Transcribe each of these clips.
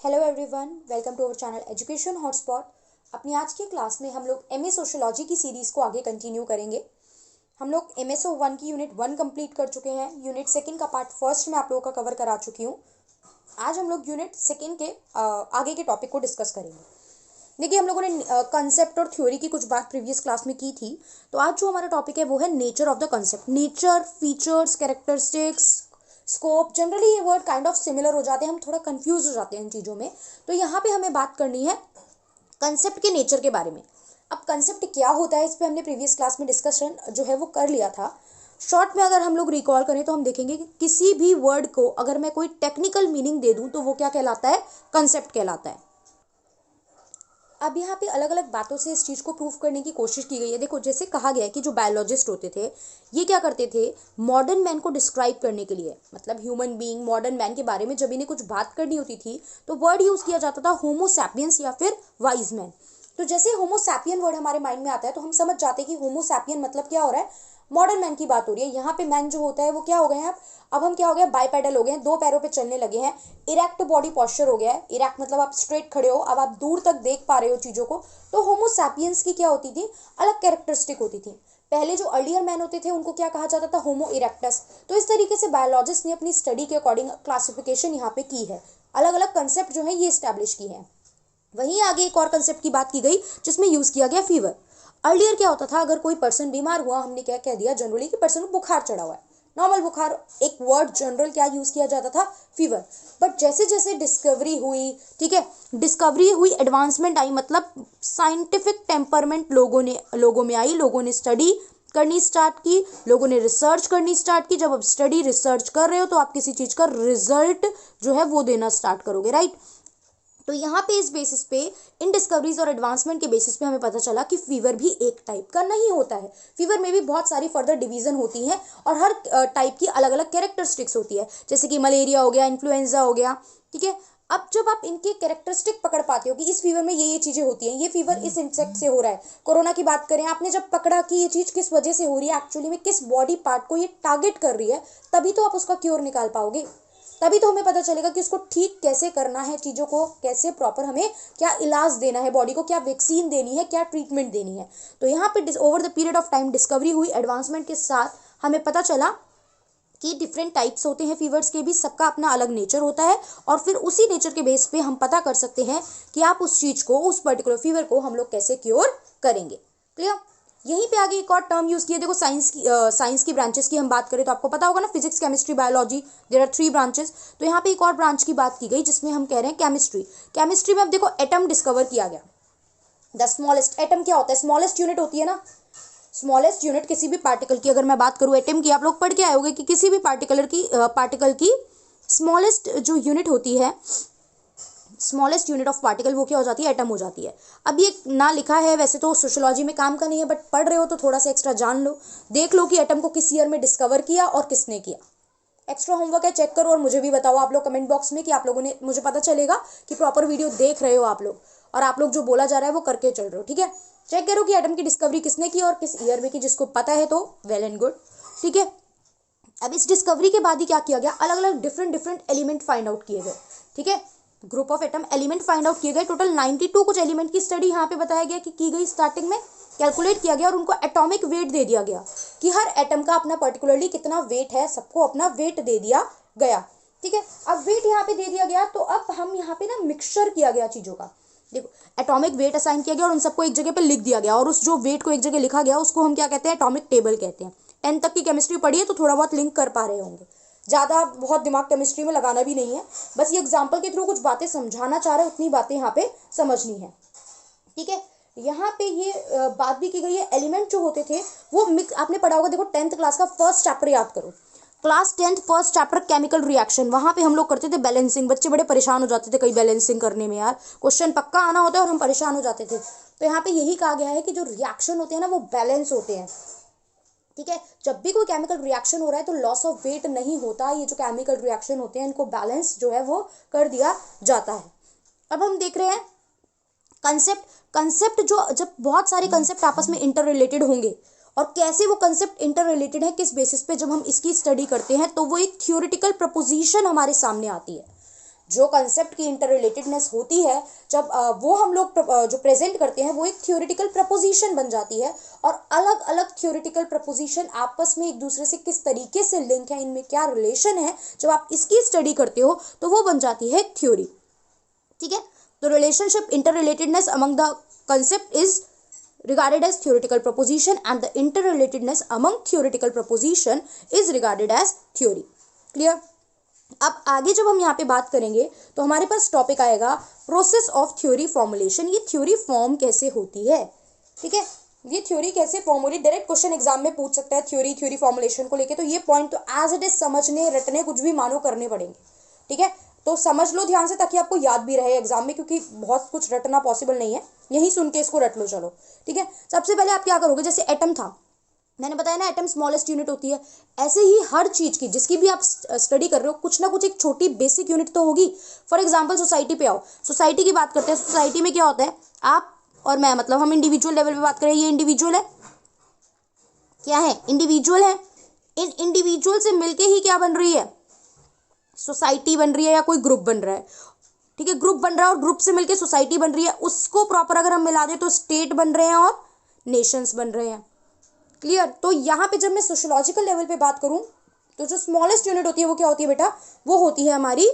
Hello everyone, welcome to our channel education hotspot. अपनी आज की क्लास में हम लोग एमए सोशियोलॉजी की सीरीज़ को आगे कंटिन्यू करेंगे। हम लोग एमएसओ 1 की यूनिट 1 कंप्लीट कर चुके हैं। यूनिट सेकंड का पार्ट फर्स्ट में आप लोगों का कवर करा चुकी हूँ। आज हम लोग यूनिट सेकंड के आगे के टॉपिक को डिस्कस करेंगे। देखिए, हम लोगों ने कंसेप्ट और थ्योरी की कुछ बात प्रीवियस क्लास में की थी। तो आज जो हमारा टॉपिक है वो है nature of the concept. Nature, features, characteristics, scope, generally ये वर्ड काइंड ऑफ सिमिलर हो जाते हैं, हम थोड़ा कंफ्यूज हो जाते हैं इन चीज़ों में। तो यहाँ पे हमें बात करनी है कंसेप्ट के नेचर के बारे में। अब कंसेप्ट क्या होता है, इस पर हमने प्रीवियस क्लास में डिस्कशन जो है वो कर लिया था। शॉर्ट में अगर हम लोग रिकॉल करें तो हम देखेंगे कि किसी भी वर्ड को अगर मैं कोई टेक्निकल मीनिंग दे दूं तो वो क्या कहलाता है, कंसेप्ट कहलाता है। अब यहाँ पे अलग अलग बातों से इस चीज़ को प्रूव करने की कोशिश की गई है। देखो, जैसे कहा गया है कि जो बायोलॉजिस्ट होते थे ये क्या करते थे, मॉडर्न मैन को डिस्क्राइब करने के लिए, मतलब ह्यूमन बीइंग मॉडर्न मैन के बारे में जब इन्हें कुछ बात करनी होती थी तो वर्ड यूज़ किया जाता था होमो सैपियंस या फिर वाइज मैन। तो जैसे होमो सैपियन वर्ड हमारे माइंड में आता है तो हम समझ जाते हैं कि होमो सैपियन मतलब क्या हो रहा है, मॉडर्न मैन की बात हो रही है। यहाँ पे मैन जो होता है वो क्या हो गए हैं, अब हम क्या हो गए, बाइपेडल हो गए हैं, दो पैरों पे चलने लगे हैं। इरेक्ट बॉडी पॉस्चर हो गया है। इरेक्ट मतलब आप स्ट्रेट खड़े हो, अब आप दूर तक देख पा रहे हो चीज़ों को। तो होमो सैपियंस की क्या होती थी, अलग कैरेक्टरिस्टिक होती थी। पहले जो अर्लियर मैन होते थे उनको क्या कहा जाता था, होमो इरेक्टस। तो इस तरीके से बायोलॉजिस्ट ने अपनी स्टडी के अकॉर्डिंग क्लासिफिकेशन यहाँ पे की है, अलग अलग कंसेप्ट जो है ये स्टैब्लिश की है। वहीं आगे एक और कंसेप्ट की बात की गई जिसमें यूज किया गया फीवर। अर्लियर क्या होता था, अगर कोई पर्सन बीमार हुआ, हमने क्या कह दिया जनरली कि पर्सन को बुखार चढ़ा हुआ है, नॉर्मल बुखार, एक वर्ड जनरल क्या यूज किया जाता था, फीवर। बट जैसे जैसे डिस्कवरी हुई, ठीक है, डिस्कवरी हुई, एडवांसमेंट आई, मतलब साइंटिफिक टेम्परमेंट लोगों में आई, लोगों ने स्टडी करनी स्टार्ट की, लोगों ने रिसर्च करनी स्टार्ट की। जब आप स्टडी रिसर्च कर रहे हो तो आप किसी चीज का रिजल्ट जो है वो देना स्टार्ट करोगे, राइट। तो यहाँ पे इस बेसिस पे, इन डिस्कवरीज और एडवांसमेंट के बेसिस पे हमें पता चला कि फीवर भी एक टाइप का नहीं होता है। फीवर में भी बहुत सारी फर्दर डिवीजन होती हैं और हर टाइप की अलग अलग कैरेक्टरिस्टिक्स होती है। जैसे कि मलेरिया हो गया, इन्फ्लुएंजा हो गया, ठीक है। अब जब आप इनके कैरेक्टरिस्टिक पकड़ पाते हो कि इस फीवर में ये चीजें होती हैं, ये फीवर इस इंसेक्ट से हो रहा है, कोरोना की बात करें, आपने जब पकड़ा कि ये चीज किस वजह से हो रही है, एक्चुअली में किस बॉडी पार्ट को ये टारगेट कर रही है, तभी तो आप उसका क्योर निकाल पाओगे। तभी तो हमें पता चलेगा कि उसको ठीक कैसे करना है, चीज़ों को कैसे प्रॉपर हमें क्या इलाज देना है, बॉडी को क्या वैक्सीन देनी है, क्या ट्रीटमेंट देनी है। तो यहाँ पे over the period of time discovery हुई, एडवांसमेंट के साथ हमें पता चला कि डिफरेंट टाइप्स होते हैं फीवर्स के भी, सबका अपना अलग नेचर होता है। और फिर उसी नेचर के बेस पे हम पता कर सकते हैं कि आप उस चीज़ को, उस पर्टिकुलर फीवर को हम लोग कैसे क्योर करेंगे। क्लियर। यहीं पे आगे एक और टर्म यूज किया। देखो, साइंस की ब्रांचेस की हम बात करें तो आपको पता होगा ना, physics, chemistry, biology, there are 3 branches. तो यहाँ पे एक और ब्रांच की बात की गई जिसमें हम कह रहे हैं केमिस्ट्री। केमिस्ट्री में अब देखो एटम डिस्कवर किया गया। द स्मॉलेस्ट एटम क्या होता है, स्मॉलेस्ट यूनिट होती है ना। स्मॉलेस्ट यूनिट किसी भी पार्टिकल की, अगर मैं बात करूँ एटम की, आप लोग पढ़ के आए होंगे कि किसी भी पार्टिकल की स्मॉलेस्ट जो यूनिट होती है, स्मॉलेस्ट यूनिट ऑफ पार्टिकल, वो क्या हो जाती है, एटम हो जाती है। अब ये ना लिखा है, वैसे तो सोशियोलॉजी में काम का नहीं है, बट पढ़ रहे हो तो थोड़ा सा एक्स्ट्रा जान लो, देख लो कि एटम को किस ईयर में डिस्कवर किया और किसने किया। एक्स्ट्रा होमवर्क है, चेक करो और मुझे भी बताओ आप लोग कमेंट बॉक्स में कि आप लोगों ने, मुझे पता चलेगा कि प्रॉपर वीडियो देख रहे हो आप लोग और आप लोग जो बोला जा रहा है वो करके चल रहे हो, ठीक है। चेक करो कि एटम की डिस्कवरी किसने की और किस ईयर में की, जिसको पता है तो वेल एंड गुड, ठीक है। अब इस डिस्कवरी के बाद ही क्या किया गया, अलग अलग डिफरेंट एलिमेंट फाइंड आउट किए गए, ठीक है। Group of atom element find out किए गए। टोटल 92 कुछ एलिमेंट की स्टडी यहाँ पे बताया गया कि की गई, स्टार्टिंग में कैलकुलेट किया गया और उनको एटॉमिक वेट दे दिया गया कि हर एटम का अपना पर्टिकुलरली कितना वेट है, सबको अपना वेट दे दिया गया, ठीक है। अब वेट यहाँ पे दे दिया गया तो अब हम यहाँ पे ना मिक्सचर किया गया चीज़ों का। देखो, एटॉमिक वेट असाइन किया गया और उन सबको एक जगह पे लिख दिया गया, और उस जो वेट को एक जगह लिखा गया उसको हम क्या कहते हैं, एटॉमिक टेबल कहते हैं। 10 तक की केमिस्ट्री पढ़ी है तो थोड़ा बहुत लिंक कर पा रहे होंगे, ज़्यादा बहुत दिमाग केमिस्ट्री में लगाना भी नहीं है, बस ये एग्जाम्पल के थ्रू कुछ बातें समझाना चाह रहे हैं, उतनी बातें यहाँ पे समझनी है, ठीक है। यहाँ पे ये बात भी की गई है, एलिमेंट जो होते थे वो मिक्स, आपने पढ़ा होगा। देखो 10th क्लास का फर्स्ट चैप्टर याद करो, class 10th first chapter chemical reaction, वहाँ पे हम लोग करते थे बैलेंसिंग। बच्चे बड़े परेशान हो जाते थे कई बैलेंसिंग करने में, यार क्वेश्चन पक्का आना होता है और हम परेशान हो जाते थे। तो यहाँ पे यही कहा गया है कि जो रिएक्शन होते हैं ना वो बैलेंस होते हैं, ठीक है। जब भी कोई केमिकल रिएक्शन हो रहा है तो लॉस ऑफ वेट नहीं होता, ये जो केमिकल रिएक्शन होते हैं इनको बैलेंस जो है वो कर दिया जाता है। अब हम देख रहे हैं कंसेप्ट जो, जब बहुत सारे कंसेप्ट आपस में इंटर रिलेटेड होंगे और कैसे वो कंसेप्ट इंटर रिलेटेड है, किस बेसिस पे जब हम इसकी स्टडी करते हैं तो वो एक थियोरिटिकल प्रपोजिशन हमारे सामने आती है। जो कंसेप्ट की इंटर रिलेटेडनेस होती है, जब वो हम लोग जो प्रेजेंट करते हैं वो एक थ्योरेटिकल प्रपोजिशन बन जाती है, और अलग अलग थ्योरेटिकल प्रपोजिशन आपस में एक दूसरे से किस तरीके से लिंक है, इनमें क्या रिलेशन है, जब आप इसकी स्टडी करते हो तो वो बन जाती है थ्योरी। ठीक है, तो relationship inter relatedness among the concept is regarded as theoretical proposition and the interrelatedness among theoretical proposition is regarded as theory. Clear? अब आगे जब हम यहाँ पे बात करेंगे तो हमारे पास टॉपिक आएगा प्रोसेस ऑफ थ्योरी फॉर्मुलेशन। ये थ्योरी फॉर्म कैसे होती है, ठीक है, ये थ्योरी कैसे फॉर्म हो रही है। डायरेक्ट क्वेश्चन एग्जाम में पूछ सकता है थ्योरी फॉर्मुलेशन को लेके, तो ये पॉइंट तो एज इट इज समझने रटने कुछ भी मानो करने पड़ेंगे। ठीक है, तो समझ लो ध्यान से ताकि आपको याद भी रहे एग्जाम में, क्योंकि बहुत कुछ रटना पॉसिबल नहीं है, यही सुन के इसको रट लो। चलो ठीक है, सबसे पहले आप क्या करोगे, जैसे एटम था, मैंने बताया ना एटम स्मॉलेस्ट यूनिट होती है, ऐसे ही हर चीज की जिसकी भी आप स्टडी कर रहे हो कुछ ना कुछ एक छोटी बेसिक यूनिट तो होगी। फॉर एग्जांपल सोसाइटी पे आओ, सोसाइटी की बात करते हैं। सोसाइटी में क्या होता है, आप और मैं, मतलब हम इंडिविजुअल लेवल पे बात करें, ये इंडिविजुअल है, क्या है, इंडिविजुअल है। इन इंडिविजुअल से मिलके ही क्या बन रही है, सोसाइटी बन रही है या कोई ग्रुप बन रहा है। ठीक है, ग्रुप बन रहा है और ग्रुप से मिलके सोसाइटी बन रही है, उसको प्रॉपर अगर हम मिला दें तो स्टेट बन रहे हैं और नेशंस बन रहे हैं। क्लियर? तो यहाँ पे जब मैं सोशियोलॉजिकल लेवल पे बात करूँ तो जो स्मॉलेस्ट यूनिट होती है वो क्या होती है बेटा, वो होती है हमारी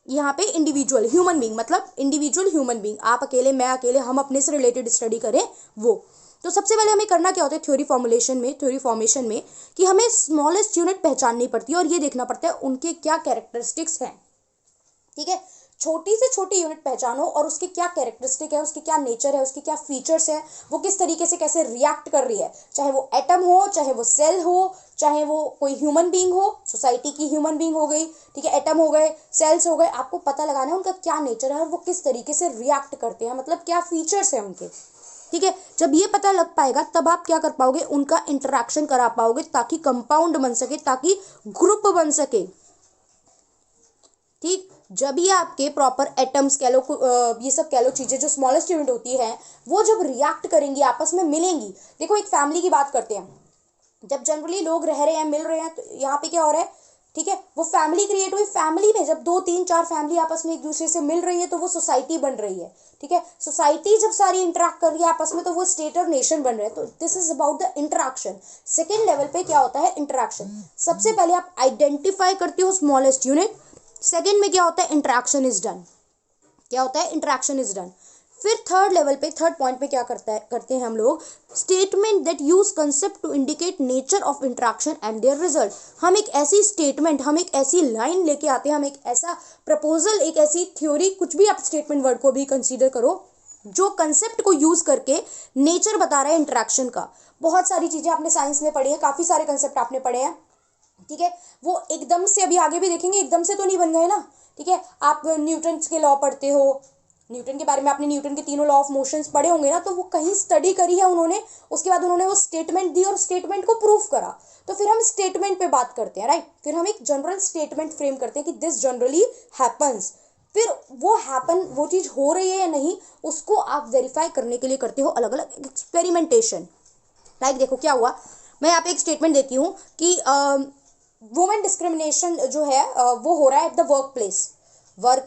यहाँ पे इंडिविजुअल ह्यूमन बींग, मतलब इंडिविजुअल ह्यूमन बींग, आप अकेले, मैं अकेले, हम अपने से रिलेटेड स्टडी करें वो। तो सबसे पहले हमें करना क्या होता है थ्योरी फॉर्मेशन में कि हमें स्मॉलेस्ट यूनिट पहचाननी पड़ती है और ये देखना पड़ता है उनके क्या कैरेक्टरिस्टिक्स हैं। ठीक है, छोटी से छोटी यूनिट पहचानो और उसके क्या कैरेक्टरिस्टिक है, उसके क्या नेचर है, उसके क्या फीचर्स है, वो किस तरीके से कैसे रिएक्ट कर रही है, चाहे वो एटम हो, चाहे वो सेल हो, चाहे वो कोई ह्यूमन बींग हो, सोसाइटी की ह्यूमन बींग हो गई, ठीक है, एटम हो गए, सेल्स हो गए, आपको पता लगाना है उनका क्या नेचर है और वो किस तरीके से रिएक्ट करते हैं, मतलब क्या फीचर्स है उनके। ठीक है, जब ये पता लग पाएगा तब आप क्या कर पाओगे, उनका इंटरेक्शन करा पाओगे ताकि कंपाउंड बन सके, ताकि ग्रुप बन सके। ठीक, जब ये आपके प्रॉपर एटम्स कह लो, ये सब कह लो चीजें जो स्मॉलेस्ट यूनिट होती है, वो जब रिएक्ट करेंगी, आपस में मिलेंगी। देखो एक फैमिली की बात करते हैं, जब जनरली लोग रह रहे हैं, मिल रहे हैं, तो यहाँ पे क्या हो रहा है, ठीक है, वो फैमिली क्रिएट हुई। फैमिली में जब 2 3 4 फैमिली आपस में एक दूसरे से मिल रही है तो वो सोसाइटी बन रही है। ठीक है, सोसाइटी जब सारी इंटरेक्ट कर रही है आपस में तो वो स्टेट और नेशन बन रहे हैं। तो this is about the interaction. Second level पे क्या होता है, इंटरेक्शन। सबसे पहले आप आइडेंटिफाई करते हो स्मॉलेस्ट यूनिट, सेकेंड में क्या होता है, इंटरेक्शन इज डन। क्या होता है, इंटरेक्शन इज डन। फिर थर्ड लेवल पे, थर्ड पॉइंट पे क्या करते हैं हम लोग, statement that use concept to indicate nature of interaction and their result. हम एक ऐसी स्टेटमेंट, हम एक ऐसी लाइन लेके आते हैं, हम एक ऐसा प्रपोजल, एक ऐसी थ्योरी, कुछ भी आप स्टेटमेंट वर्ड को भी कंसीडर करो, जो कंसेप्ट को यूज करके नेचर बता रहा है इंटरेक्शन का। बहुत सारी चीजें आपने साइंस में पढ़ी है, काफी सारे कंसेप्ट आपने पढ़े हैं। ठीक है, वो एकदम से, अभी आगे भी देखेंगे, एकदम से तो नहीं बन गए ना। ठीक है, आप न्यूटन के लॉ पढ़ते हो, न्यूटन के बारे में आपने न्यूटन के तीनों लॉ ऑफ मोशंस पढ़े होंगे ना, तो वो कहीं स्टडी करी है उन्होंने, उसके बाद उन्होंने वो स्टेटमेंट दी और स्टेटमेंट को प्रूफ करा। तो फिर हम स्टेटमेंट पे बात करते हैं, राइट, फिर हम एक जनरल स्टेटमेंट फ्रेम करते हैं कि दिस जनरली हैपन्स। फिर वो चीज हो रही है या नहीं, उसको आप वेरीफाई करने के लिए करते हो अलग अलग एक्सपेरिमेंटेशन। लाइक देखो क्या हुआ, मैं यहाँ पे एक स्टेटमेंट देती हूँ कि वुमेन डिस्क्रिमिनेशन जो है वो हो रहा है एट द वर्क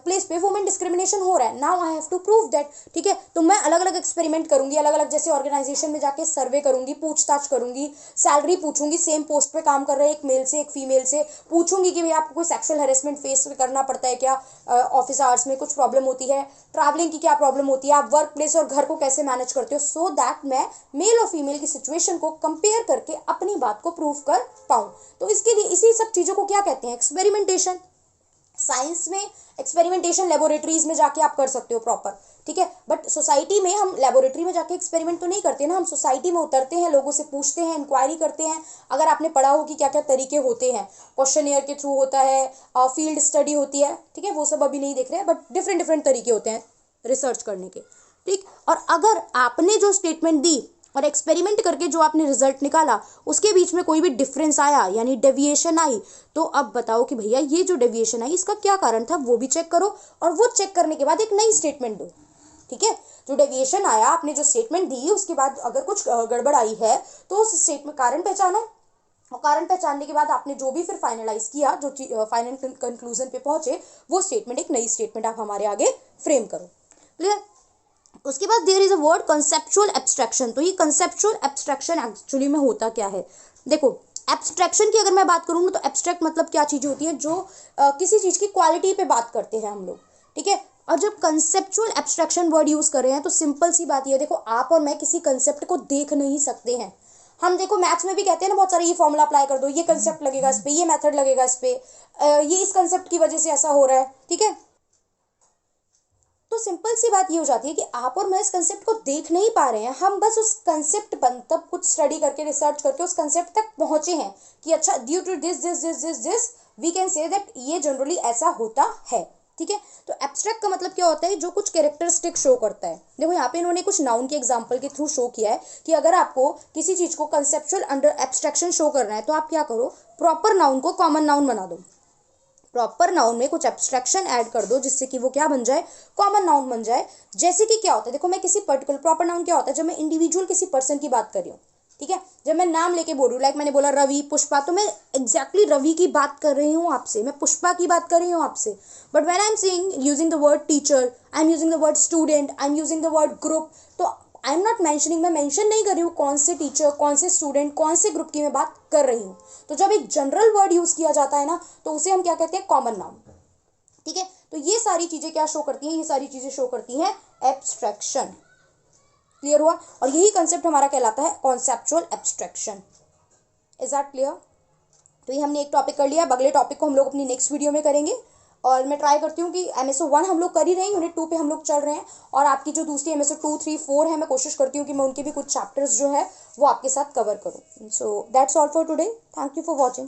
प्लेस पे वुमेन डिस्क्रिमिनेशन हो रहा है। Now I have to prove that. ठीक है, तो मैं अलग अलग एक्सपेरिमेंट करूंगी, अलग अलग जैसे ऑर्गेनाइजेशन में जाके सर्वे करूंगी, पूछताछ करूंगी, सैलरी पूछूंगी, सेम पोस्ट पे काम कर रहे हैं एक मेल से एक फीमेल से, पूछूंगी कि भाई आपको कोई सेक्सुअल हेरेसमेंट फेस करना पड़ता है क्या, ऑफिस आवर्स में कुछ प्रॉब्लम होती है, ट्रैवलिंग की क्या प्रॉब्लम होती है, आप वर्क प्लेस और घर को कैसे मैनेज करते हो, सो दैट मैं मेल और फीमेल की सिचुएशन को कंपेयर करके अपनी बात को प्रूव कर पाऊँ। तो इसके लिए इसी सब चीज़ों को क्या कहते हैं, एक्सपेरिमेंटेशन। साइंस में एक्सपेरिमेंटेशन लेबोरेटरीज में जाके आप कर सकते हो प्रॉपर। ठीक है, बट सोसाइटी में हम लेबोरेटरी में जाके एक्सपेरिमेंट तो नहीं करते ना, हम सोसाइटी में उतरते हैं, लोगों से पूछते हैं, इंक्वायरी करते हैं। अगर आपने पढ़ा हो कि क्या क्या तरीके होते हैं, क्वेश्चनियर के थ्रू होता है, फील्ड स्टडी होती है, ठीक है, वो सब अभी नहीं देख रहे हैं, बट डिफरेंट तरीके होते हैं रिसर्च करने के। ठीक, और अगर आपने जो स्टेटमेंट दी और एक्सपेरिमेंट करके जो आपने रिजल्ट निकाला उसके बीच में कोई भी डिफरेंस आया, यानी डेविएशन आई, तो अब बताओ कि भैया ये जो डेविएशन आई इसका क्या कारण था, वो भी चेक करो और वो चेक करने के बाद एक नई स्टेटमेंट दो। ठीक है, जो डेविएशन आया, आपने जो स्टेटमेंट दी, उसके बाद अगर कुछ गड़बड़ आई है तो उस स्टेटमेंट कारण पहचानो, और कारण पहचानने के बाद आपने जो भी फिर फाइनलाइज किया, जो फाइनल कंक्लूजन पे पहुंचे, वो स्टेटमेंट एक नई स्टेटमेंट आप हमारे आगे फ्रेम करो। क्लियर। उसके बाद there is a word conceptual abstraction. तो ये कंसेप्चुअल एब्स्ट्रैक्शन एक्चुअली में होता क्या है? देखो, एब्स्ट्रैक्शन की अगर मैं बात करूँ तो एब्स्ट्रैक्ट मतलब क्या चीज़ होती है, जो किसी चीज़ की क्वालिटी पे बात करते हैं हम लोग, ठीक है। और जब कंसेप्चुअल एब्स्ट्रैक्शन वर्ड यूज़ कर रहे हैं तो सिंपल सी बात ये है, देखो आप और मैं किसी कंसेप्ट को देख नहीं सकते हैं। हम देखो मैथ्स में भी कहते हैं ना बहुत सारे, ये फॉर्मूला अप्लाई कर दो, ये कंसेप्ट लगेगा इस पे, ये मेथड लगेगा इस पे, ये इस कंसेप्ट की वजह से ऐसा हो रहा है, ठीक है। तो सिंपल सी बात ये हो जाती है कि आप और मैं इस कंसेप्ट को देख नहीं पा रहे हैं, हम बस उस कंसेप्ट पर तब कुछ स्टडी करके, रिसर्च करके उस कंसेप्ट तक पहुंचे हैं कि अच्छा due to this this this this this we can say that ये जनरली ऐसा होता है, ठीक है। तो एब्स्ट्रैक्ट का मतलब क्या होता है? जो कुछ कैरेक्टरिस्टिक शो करता है। देखो यहाँ पे इन्होंने कुछ नाउन के एग्जांपल के थ्रू शो किया है कि अगर आपको किसी चीज को कंसेप्चुअल अंडर एब्स्ट्रैक्शन शो करना है तो आप क्या करो, प्रॉपर नाउन को कॉमन नाउन बना दो। प्रॉपर नाउन में कुछ एब्स्ट्रैक्शन ऐड कर दो जिससे कि वो क्या बन जाए, कॉमन नाउन बन जाए। जैसे कि क्या होता है, देखो मैं किसी पर्टिकुलर, प्रॉपर नाउन क्या होता है, जब मैं इंडिविजुअल किसी पर्सन की बात कर रही हूँ, ठीक है। जब मैं नाम लेके बोल रही हूँ, लाइक मैंने बोला रवि, पुष्पा, तो मैं एग्जैक्टली रवि की बात कर रही हूँ आपसे, मैं पुष्पा की बात कर रही हूँ आपसे। But when I am saying using the word teacher, I am using the word student, I am using the word group, तो आई एम नॉट मैंशनिंग, मैं मेंशन नहीं कर रही हूँ कौन से टीचर, कौन से स्टूडेंट, कौन से ग्रुप की मैं बात कर रही हूँ। तो जब एक जनरल वर्ड यूज किया जाता है ना, तो उसे हम क्या कहते हैं, कॉमन नाउन, ठीक है। तो ये सारी चीजें क्या शो करती हैं, ये सारी चीजें शो करती हैं एब्स्ट्रैक्शन। क्लियर हुआ? और यही कंसेप्ट हमारा कहलाता है conceptual abstraction. Is that clear? तो ये हमने एक टॉपिक कर लिया। अब अगले टॉपिक को हम लोग अपनी नेक्स्ट वीडियो में करेंगे। और मैं ट्राई करती हूँ कि MSO 1 हम लोग कर ही रहे हैं, यूनिट 2 पे हम लोग चल रहे हैं, और आपकी जो दूसरी MSO 2, 3, 4 है, मैं कोशिश करती हूँ कि मैं उनके भी कुछ चैप्टर्स जो है वो आपके साथ कवर करूँ। So that's all for today. Thank you for watching.